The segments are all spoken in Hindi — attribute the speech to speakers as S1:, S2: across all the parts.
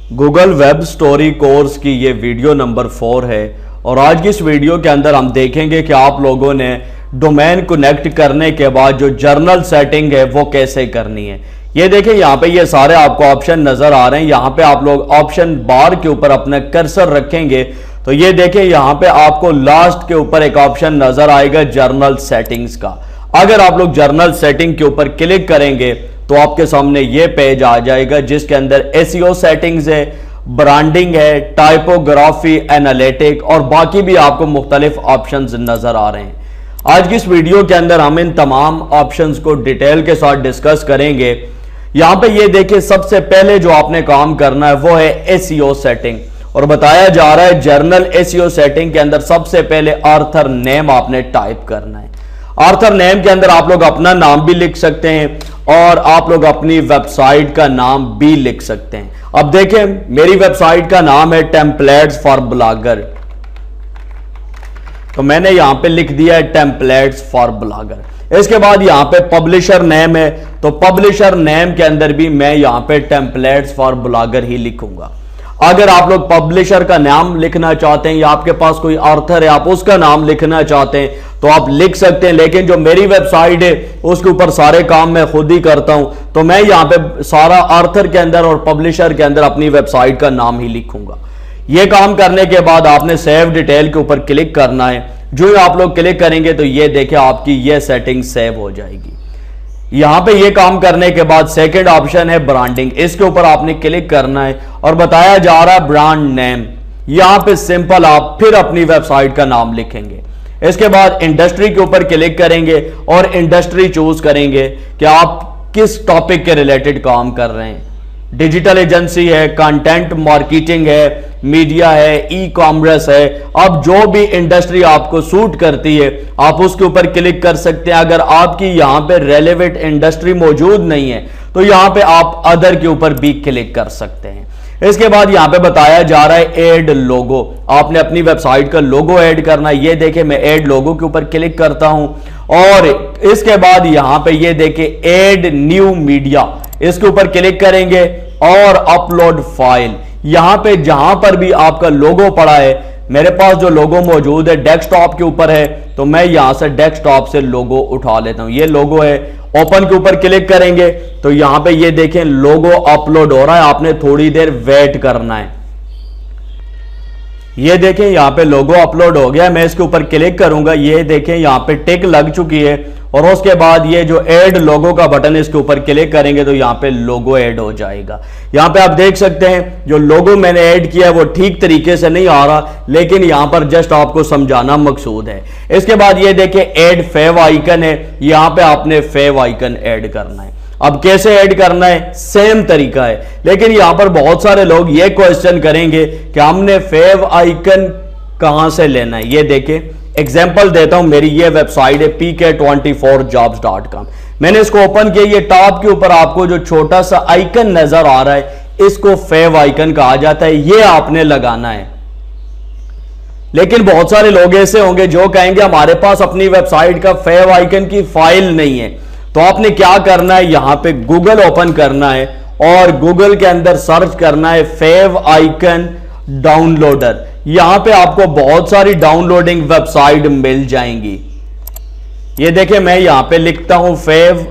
S1: गूगल वेब स्टोरी कोर्स की ये वीडियो नंबर 4 है और आज की इस वीडियो के अंदर हम देखेंगे कि आप लोगों ने डोमेन कनेक्ट करने के बाद जो जर्नल सेटिंग है वो कैसे करनी है। ये देखिए यहाँ पे ये सारे आपको ऑप्शन नजर आ रहे हैं। यहाँ पे आप लोग ऑप्शन बार के ऊपर अपना कर्सर रखेंगे तो ये देखिए यहाँ पे आपको लास्ट के ऊपर एक ऑप्शन नजर आएगा जर्नल सेटिंग्स का। अगर आप लोग जर्नल सेटिंग के ऊपर क्लिक करेंगे तो आपके सामने ये पेज आ जाएगा जिसके अंदर एसईओ सेटिंग्स है, ब्रांडिंग है, टाइपोग्राफी, एनालिटिक और बाकी भी आपको मुख्तलिफ ऑप्शंस नजर आ रहे हैं। आज की इस वीडियो के अंदर हम इन तमाम ऑप्शंस को डिटेल के साथ डिस्कस करेंगे। यहां पे ये देखिए सबसे पहले जो आपने काम करना है वो है एसईओ सेटिंग और बताया जा रहा है जर्नल एसईओ सेटिंग के अंदर सबसे पहले आर्थर नेम आपने टाइप करना है। आर्थर नेम के अंदर आप लोग अपना नाम भी लिख सकते हैं और आप लोग अपनी वेबसाइट का नाम भी लिख सकते हैं। अब देखें मेरी वेबसाइट का नाम है टेम्पलेट्स फॉर ब्लॉगर, तो मैंने यहां पे लिख दिया है टेम्पलेट्स फॉर ब्लॉगर। इसके बाद यहां पे पब्लिशर नेम है तो पब्लिशर नेम के अंदर भी मैं यहां पे टेम्पलेट्स फॉर ब्लॉगर ही लिखूंगा। अगर आप लोग पब्लिशर का नाम लिखना चाहते हैं या आपके पास कोई ऑथर है आप उसका नाम लिखना चाहते हैं तो आप लिख सकते हैं, लेकिन जो मेरी वेबसाइट है उसके ऊपर सारे काम मैं खुद ही करता हूं तो मैं यहां पे सारा ऑथर के अंदर और पब्लिशर के अंदर अपनी वेबसाइट का नाम ही लिखूंगा। ये काम करने के बाद आपने सेव डिटेल के ऊपर क्लिक करना है। जो ही आप लोग क्लिक करेंगे तो ये देखिए आपकी ये सेटिंग सेव हो जाएगी। यहां पे ये काम करने के बाद सेकंड ऑप्शन है ब्रांडिंग, इसके ऊपर आपने क्लिक करना है और बताया जा रहा है ब्रांड नेम। यहां पे सिंपल आप फिर अपनी वेबसाइट का नाम लिखेंगे। इसके बाद इंडस्ट्री के ऊपर क्लिक करेंगे और इंडस्ट्री चूज करेंगे कि आप किस टॉपिक के रिलेटेड काम कर रहे हैं। डिजिटल एजेंसी है, कंटेंट मार्केटिंग है, मीडिया है, ई कॉमर्स है। अब जो भी इंडस्ट्री आपको सूट करती है आप उसके ऊपर क्लिक कर सकते हैं। अगर आपकी यहां पे रेलेवेंट इंडस्ट्री मौजूद नहीं है तो यहां पे आप अदर के ऊपर भी क्लिक कर सकते हैं। इसके बाद यहां पे बताया जा रहा है ऐड लोगो, आपने अपनी वेबसाइट का लोगो ऐड करना है। ये देखिए मैं ऐड लोगो के ऊपर क्लिक करता हूं और इसके बाद यहां पे ये देखिए ऐड न्यू मीडिया, इसके ऊपर क्लिक करेंगे और अपलोड फाइल। यहां पे जहां पर भी आपका लोगो पड़ा है, मेरे पास जो लोगो मौजूद है डेस्कटॉप के ऊपर है तो मैं यहां से डेस्कटॉप से लोगो उठा लेता हूं। ये लोगो है, ओपन के ऊपर क्लिक करेंगे तो यहां पे ये देखें लोगो अपलोड हो रहा है। आपने थोड़ी देर वेट करना है। ये देखें यहां पे लोगो अपलोड हो गया। मैं इसके ऊपर क्लिक करूंगा, ये देखें यहां पे टिक लग चुकी है और उसके बाद ये जो ऐड लोगो का बटन है इसके ऊपर क्लिक करेंगे तो यहां पे लोगो ऐड हो जाएगा। यहां पे आप देख सकते हैं जो लोगो मैंने ऐड किया है वो ठीक तरीके से नहीं आ रहा, लेकिन यहां पर जस्ट आपको समझाना मकसूद है। इसके बाद ये देखिए ऐड फेव आइकन है, यहां पे आपने फेव आइकन ऐड करना है। अब कैसे ऐड करना है सेम तरीका है, लेकिन यहां पर बहुत सारे लोग ये क्वेश्चन करेंगे कि हमने फेव आइकन कहां से लेना है। ये देखिए एग्जाम्पल देता हूं, मेरी ये वेबसाइट है pk24jobs.com। मैंने इसको ओपन किया, ये टॉप के ऊपर आपको जो छोटा सा आइकन नजर आ रहा है इसको फेव आइकन कहा जाता है, ये आपने लगाना है। लेकिन बहुत सारे लोग ऐसे होंगे जो कहेंगे हमारे पास अपनी वेबसाइट का फेव आइकन की फाइल नहीं है, तो आपने क्या करना है यहां पे गूगल ओपन करना है और गूगल के अंदर सर्च करना है फेव आइकन डाउनलोडर। यहां पे आपको बहुत सारी डाउनलोडिंग वेबसाइट मिल जाएंगी। ये देखें मैं यहां पे लिखता हूं फेव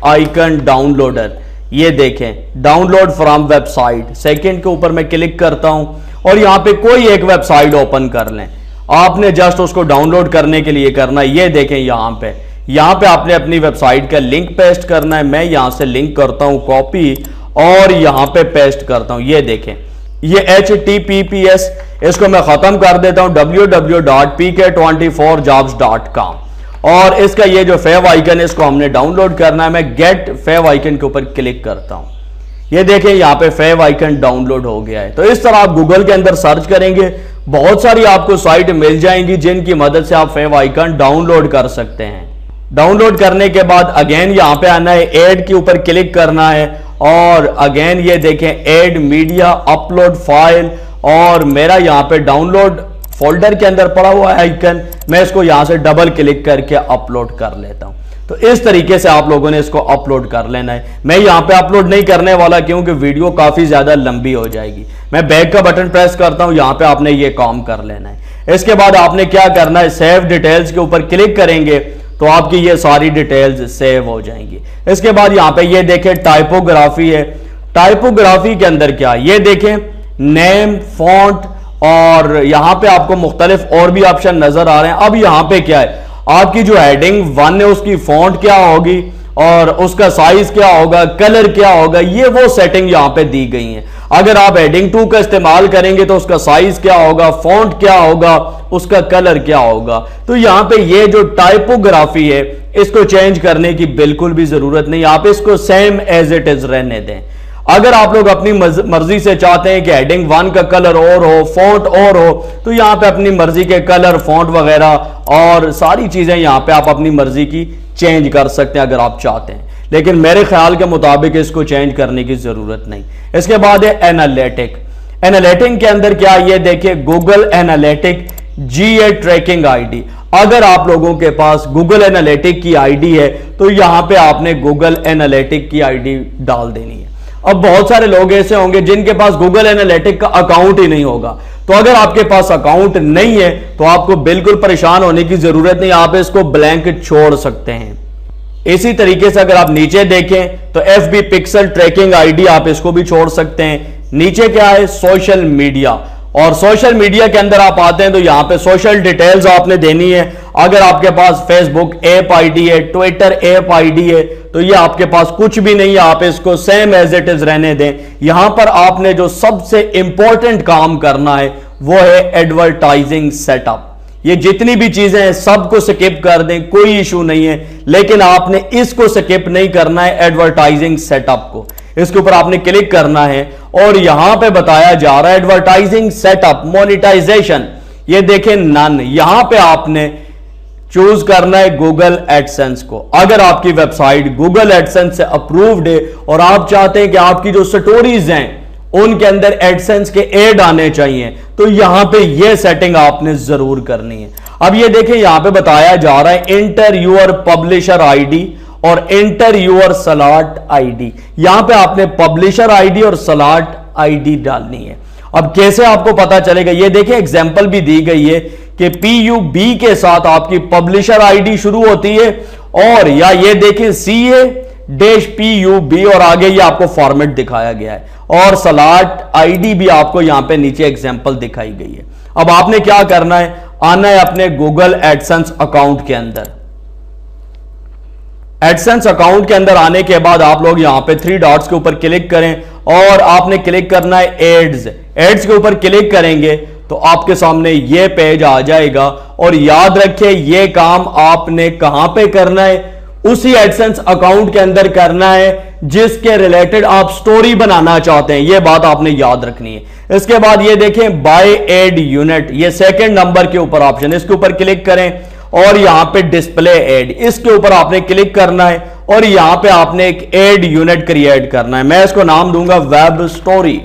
S1: आइकन डाउनलोडर, ये देखें डाउनलोड फ्रॉम वेबसाइट, सेकंड के ऊपर मैं क्लिक करता हूं और यहां पे कोई एक वेबसाइट ओपन कर लें। आपने जस्ट उसको डाउनलोड करने के लिए करना है। ये देखें यहां पे आपने अपनी वेबसाइट का लिंक पेस्ट करना है। मैं यहां से लिंक करता हूं कॉपी और यहां पे पेस्ट करता हूं। ये देखें ये HTTPS, इसको मैं खत्म कर देता हूं www.pk24jobs.com और इसका ये जो फेव आइकन है इसको हमने डाउनलोड करना है। मैं गेट फेव आइकन के ऊपर क्लिक करता हूं। ये देखें यहां पे फेव आइकन डाउनलोड हो गया है। तो इस तरह आप गूगल के अंदर सर्च करेंगे, बहुत सारी आपको साइट मिल जाएंगी जिनकी मदद से आप फेव आइकन डाउनलोड कर सकते हैं। डाउनलोड करने के बाद अगेन यहां पे आना है, ऐड के ऊपर क्लिक करना है और अगेन ये देखें ऐड मीडिया, अपलोड फाइल और मेरा यहां पे डाउनलोड फोल्डर के अंदर पड़ा हुआ है आइकन, मैं इसको यहां से डबल क्लिक करके अपलोड कर लेता हूं। तो इस तरीके से आप लोगों ने इसको अपलोड कर लेना है। मैं यहां पे अपलोड नहीं करने वाला क्योंकि वीडियो काफी ज्यादा लंबी हो जाएगी। मैं बैक का बटन प्रेस करता हूं, यहां पे आपने ये काम कर लेना है। इसके बाद आपने क्या करना है, सेव डिटेल्स के ऊपर क्लिक करेंगे तो आपकी ये सारी डिटेल्स सेव हो जाएंगी। इसके बाद यहां पे ये देखें टाइपोग्राफी है। टाइपोग्राफी के अंदर क्या, ये देखें नेम, फॉन्ट और यहां पे आपको मुख्तलिफ और भी ऑप्शन नजर आ रहे हैं। अब यहां पे क्या है, आपकी जो हेडिंग 1 है उसकी फॉन्ट क्या होगी और उसका साइज क्या होगा, कलर क्या होगा, ये वो सेटिंग यहां पे दी गई है। अगर आप हेडिंग 2 का इस्तेमाल करेंगे तो उसका साइज क्या होगा, फॉन्ट क्या होगा, उसका कलर क्या होगा। तो यहां पे ये जो टाइपोग्राफी है इसको चेंज करने की बिल्कुल भी जरूरत नहीं, आप इसको सेम एज इट इज रहने दें। अगर आप लोग अपनी मर्जी से चाहते हैं कि हेडिंग 1 का कलर और हो, फॉन्ट और हो, तो यहां पे अपनी मर्जी के कलर, फॉन्ट वगैरह और सारी चीजें यहां पे आप अपनी मर्जी की चेंज कर सकते हैं अगर आप चाहते हैं, लेकिन मेरे ख्याल के मुताबिक इसको चेंज करने की जरूरत नहीं। इसके बाद है एनालिटिक। एनालिटिक के अंदर क्या, ये देखिए Google analytic GA tracking ID. अगर आप लोगों के पास गूगल एनालिटिक की आईडी है तो यहां पे आपने गूगल एनालिटिक की आईडी डाल देनी है। अब बहुत सारे लोग ऐसे होंगे जिनके पास गूगल एनालिटिक का अकाउंट ही नहीं होगा, तो अगर आपके पास अकाउंट नहीं है तो आपको बिल्कुल परेशान होने की जरूरत नहीं, आप इसको ब्लैंक छोड़ सकते हैं। इसी तरीके से अगर आप नीचे देखें तो FB पिक्सल ट्रैकिंग आईडी आप इसको भी छोड़ सकते हैं। नीचे क्या है, सोशल मीडिया, और सोशल मीडिया के अंदर आप आते हैं तो यहां पे सोशल डिटेल्स आपने देनी है। अगर आपके पास फेसबुक ऐप आईडी है, ट्विटर ऐप आईडी है, तो ये आपके पास कुछ भी नहीं है, आप इसको सेम एज इट इज रहने दें। यहां पर आपने जो सबसे इंपॉर्टेंट काम करना है वो है एडवर्टाइजिंग सेटअप। ये जितनी भी चीजें हैं सबको स्किप कर दें, कोई इशू नहीं है, लेकिन आपने इसको स्किप नहीं करना है, एडवर्टाइजिंग सेटअप को। इसके ऊपर आपने क्लिक करना है और यहां पे बताया जा रहा है एडवर्टाइजिंग सेटअप मोनेटाइजेशन, ये देखें नन, यहां पे आपने चूज करना है गूगल एडसेंस को। अगर आपकी वेबसाइट गूगल एडसेंस से अप्रूव्ड है और आप चाहते हैं कि आपकी जो स्टोरीज हैं उनके अंदर एडसेंस के एड आने चाहिए, तो यहां पे ये सेटिंग आपने जरूर करनी है। अब ये देखें यहां पे बताया जा रहा है इंटर यूर पब्लिशर आईडी और इंटर यूर स्लॉट आईडी। यहां पे आपने पब्लिशर आईडी और स्लॉट आईडी डालनी है। अब कैसे आपको पता चलेगा, ये देखिए एग्जांपल भी दी गई है कि PUB के साथ आपकी पब्लिशर आईडी शुरू होती है, और या ये देखें CA-PUB और आगे ये आपको फॉर्मेट दिखाया गया है, और स्लॉट आईडी भी आपको यहां पे नीचे एग्जांपल दिखाई गई है। अब आपने क्या करना है, आना है अपने गूगल एडसेंस अकाउंट के अंदर। एडसेंस अकाउंट के अंदर आने के बाद आप लोग यहां पे 3 डॉट्स के ऊपर क्लिक करें और आपने क्लिक करना है एड्स। एड्स के ऊपर क्लिक करेंगे तो आपके सामने ये पेज आ जाएगा, और याद रखिए ये काम आपने कहां पे करना है, उसी एडसेंस अकाउंट के अंदर करना है जिसके रिलेटेड आप स्टोरी बनाना चाहते हैं, ये बात आपने याद रखनी है। इसके बाद ये देखें बाय एड यूनिट, ये सेकंड नंबर के ऊपर ऑप्शन, इसके ऊपर क्लिक करें और यहां पे डिस्प्ले एड, इसके ऊपर आपने क्लिक करना है और यहां पे आपने एक एड यूनिट क्रिएट करना है। मैं इसको नाम दूंगा वेब स्टोरी,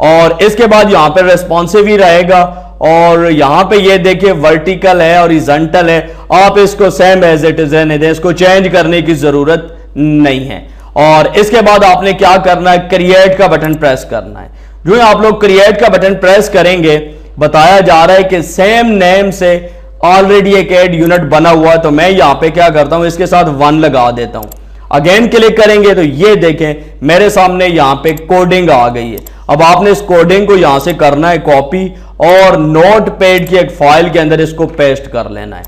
S1: और इसके बाद यहां पे रेस्पॉन्सिव ही रहेगा, और यहां पे ये देखिए वर्टिकल है, हॉरिजॉन्टल है, आप इसको सेम एज इट इज रहने दें, इसको चेंज करने की जरूरत नहीं है। और इसके बाद आपने क्या करना है, क्रिएट का बटन प्रेस करना है। जो आप लोग क्रिएट का बटन प्रेस करेंगे, बताया जा रहा है कि सेम नेम से ऑलरेडी एक एड यूनिट बना हुआ है, तो मैं यहां पे क्या करता हूं, इसके साथ 1 लगा देता हूं। अगेन क्लिक करेंगे तो ये देखें मेरे सामने यहां पे कोडिंग आ गई है। अब आपने इस कोडिंग को यहां से करना है कॉपी और नोटपैड की एक फाइल के अंदर इसको पेस्ट कर लेना है।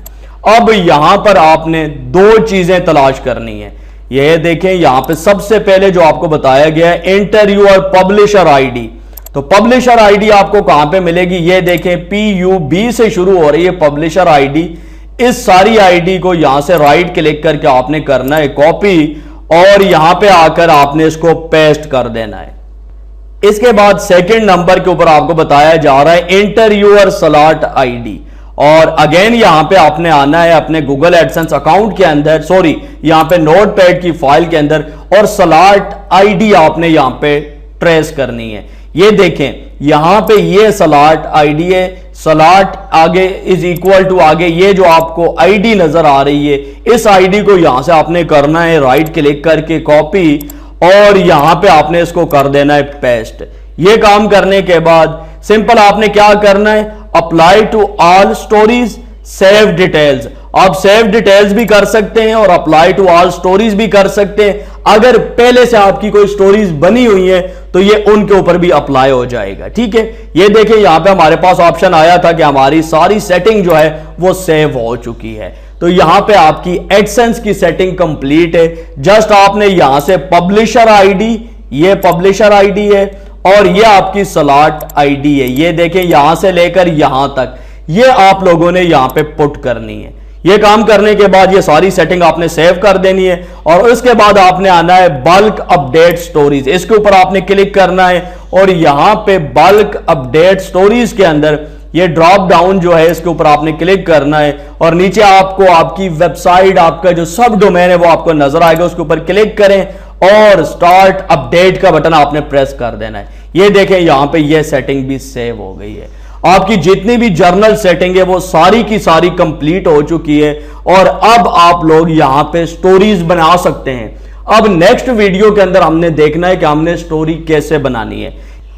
S1: अब यहां पर आपने 2 चीजें तलाश करनी है। ये देखें यहां पे सबसे पहले जो आपको बताया गया है एंटर यूर पब्लिशर आईडी, तो पब्लिशर आईडी आपको कहां पे मिलेगी, ये देखें PUB से शुरू हो रही है पब्लिशर आईडी। इस सारी आईडी को यहां से राइट क्लिक करके आपने करना है कॉपी, और यहां पे आकर आपने इसको पेस्ट कर देना है। इसके बाद सेकंड नंबर के ऊपर आपको बताया जा रहा है एंटर यूर स्लॉट आईडी, और अगेन यहां पे आपने आना है अपने गूगल एडसेंस अकाउंट के अंदर, सॉरी यहां पे नोटपैड की फाइल के अंदर, और स्लॉट आईडी आपने यहां पे ट्रेस करनी है। ये देखें यहां पे ये स्लॉट आईडी है स्लॉट आगे इज इक्वल टू आगे ये जो आपको आईडी नजर आ रही है, इस आईडी को यहां से आपने करना है राइट क्लिक करके कॉपी, और यहां पे आपने इसको कर देना है पेस्ट। ये काम करने के बाद सिंपल आपने क्या करना है, apply to all stories, save details. आप सेव डिटेल्स भी कर सकते हैं और अप्लाई टू ऑल स्टोरीज भी कर सकते हैं। अगर पहले से आपकी कोई स्टोरीज बनी हुई है तो ये उनके ऊपर भी अप्लाई हो जाएगा। ठीक है, ये देखें यहां पे हमारे पास ऑप्शन आया था कि हमारी सारी सेटिंग जो है वो सेव हो चुकी है। तो यहां पे आपकी एडसेंस की सेटिंग कंप्लीट है। जस्ट आपने यहां से पब्लिशर आईडी, ये पब्लिशर आईडी है, और ये आपकी स्लॉट आईडी है। ये देखें यहां से लेकर यहां तक ये आप लोगों ने यहां पे पुट करनी है। ये काम करने के बाद ये सारी सेटिंग आपने सेव कर देनी है, और उसके बाद आपने आना है बल्क अपडेट स्टोरीज। इसके ऊपर आपने क्लिक करना है, और यहां पे बल्क अपडेट स्टोरीज के अंदर ये ड्रॉप डाउन जो है इसके ऊपर आपने क्लिक करना है, और नीचे आपको आपकी वेबसाइट, आपका जो सब डोमेन है वो आपको नजर आएगा, उसके ऊपर क्लिक करें और स्टार्ट अपडेट का बटन आपने प्रेस कर देना है। ये देखें यहां पे ये सेटिंग भी सेव हो गई है। आपकी जितनी भी जर्नल सेटिंग है वो सारी की सारी कंप्लीट हो चुकी है, और अब आप लोग यहां पे स्टोरीज बना सकते हैं। अब नेक्स्ट वीडियो के अंदर हमने देखना है कि हमने स्टोरी कैसे बनानी है।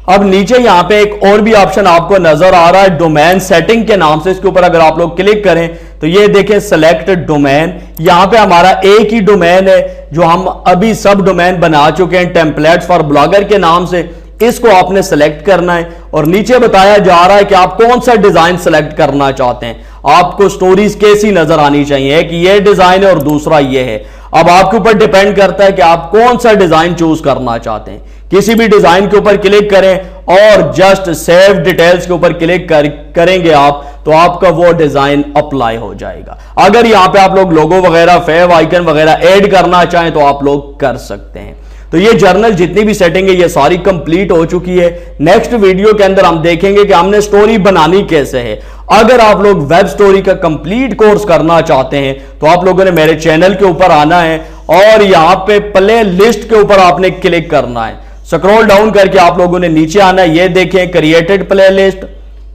S1: अब नीचे यहां पे एक और भी ऑप्शन आपको नजर आ रहा है डोमेन सेटिंग के नाम से। इसके ऊपर अगर आप लोग क्लिक करें तो ये देखें सेलेक्ट डोमेन। यहां पे हमारा एक ही डोमेन है जो हम अभी सब डोमेन बना चुके हैं टेम्पलेट्स फॉर ब्लॉगर के नाम से। इसको आपने सेलेक्ट करना है, और नीचे बताया जा रहा है कि आप कौन सा डिजाइन सेलेक्ट करना चाहते हैं, आपको स्टोरीज कैसी नजर आनी चाहिए। कि ये डिजाइन है और दूसरा ये है। अब आपके ऊपर डिपेंड करता है कि आप कौन सा डिजाइन चूज करना चाहते हैं। किसी भी डिजाइन के ऊपर क्लिक करें और जस्ट सेव डिटेल्स के ऊपर क्लिक करेंगे आप, तो आपका वो डिजाइन अप्लाई हो जाएगा। अगर यहां पे आप लोग लोगो वगैरह, फेव आइकन वगैरह ऐड करना चाहें तो आप लोग कर सकते हैं। तो ये जर्नल जितनी भी सेटिंग है ये सारी कंप्लीट हो चुकी है। नेक्स्ट वीडियो के अंदर हम देखेंगे कि हमने स्टोरी बनानी कैसे है। अगर आप लोग वेब स्टोरी का कंप्लीट कोर्स करना चाहते हैं तो आप लोगों ने मेरे चैनल के ऊपर आना है, और यहां पे प्ले लिस्ट के ऊपर आपने क्लिक करना है। स्क्रॉल डाउन करके आप लोगों ने नीचे आना है। ये देखें created play list,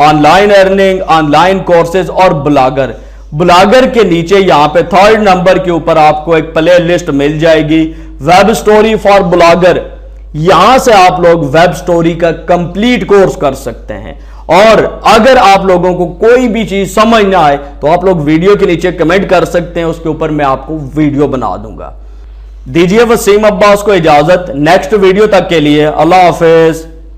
S1: online earning, online courses और ब्लॉगर। ब्लॉगर के नीचे यहां पे 3rd नंबर के ऊपर आपको एक प्ले लिस्ट मिल जाएगी, वेब स्टोरी फॉर ब्लॉगर। यहां से आप लोग वेब स्टोरी का कंप्लीट कोर्स कर सकते हैं। और अगर आप लोगों को कोई भी चीज समझ ना आए तो आप लोग वीडियो के नीचे कमेंट कर सकते हैं, उसके ऊपर मैं आपको वीडियो बना दूंगा। दीजिए वसीम अब्बास को इजाजत। नेक्स्ट वीडियो तक के लिए अल्लाह हाफिज।